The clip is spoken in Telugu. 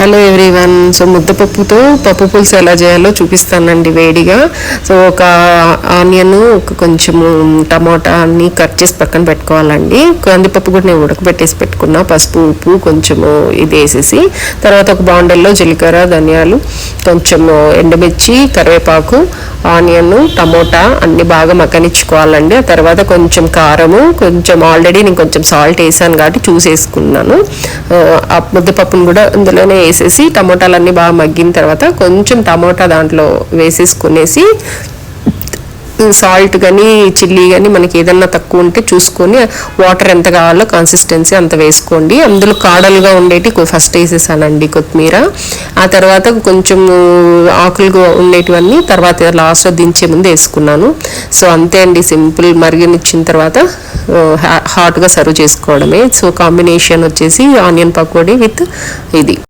Hello everyone. సో ముద్దపప్పుతో పప్పు పులుసు ఎలా చేయాలో చూపిస్తానండి వేడిగా. సో ఒక ఆనియన్, ఒక కొంచెము టమాటా అన్ని కట్ చేసి పక్కన పెట్టుకోవాలండి. కందిపప్పు కూడా నేను ఉడకబెట్టేసి పెట్టుకున్నా, పసుపు ఉప్పు కొంచెము ఇది వేసేసి. తర్వాత ఒక బాండల్లో జీలకర్ర, ధనియాలు, కొంచెము ఎండుమిర్చి, కరివేపాకు, ఆనియన్, టమోటా అన్ని బాగా మగ్గనిచ్చుకోవాలండి. ఆ తర్వాత కొంచెం కారము, కొంచెం ఆల్రెడీ నేను కొంచెం సాల్ట్ వేసాను కాబట్టి చూసేసుకున్నాను. ఆ ముద్దపప్పును కూడా అందులోనే వేసేసి టమోటాలన్నీ బాగా మగ్గిన తర్వాత కొంచెం టమోటా దాంట్లో వేసేసుకునేసి సాల్ట్ కానీ చిల్లీ కానీ మనకి ఏదన్నా తక్కువ ఉంటే చూసుకొని వాటర్ ఎంత కావాలో కన్సిస్టెన్సీ అంత వేసుకోండి. అందులో కాడలుగా ఉండేటి ఫస్ట్ వేసేసానండి కొత్తిమీర. ఆ తర్వాత కొంచెం ఆకులుగా ఉండేటివన్నీ తర్వాత లాస్ట్లో దించే ముందు వేసుకున్నాను. సో అంతే అండి, సింపుల్. మరిగినిచ్చిన తర్వాత హాట్గా సర్వ్ చేసుకోవడమే. సో కాంబినేషన్ వచ్చేసి ఆనియన్ పకోడీ విత్ ఇది.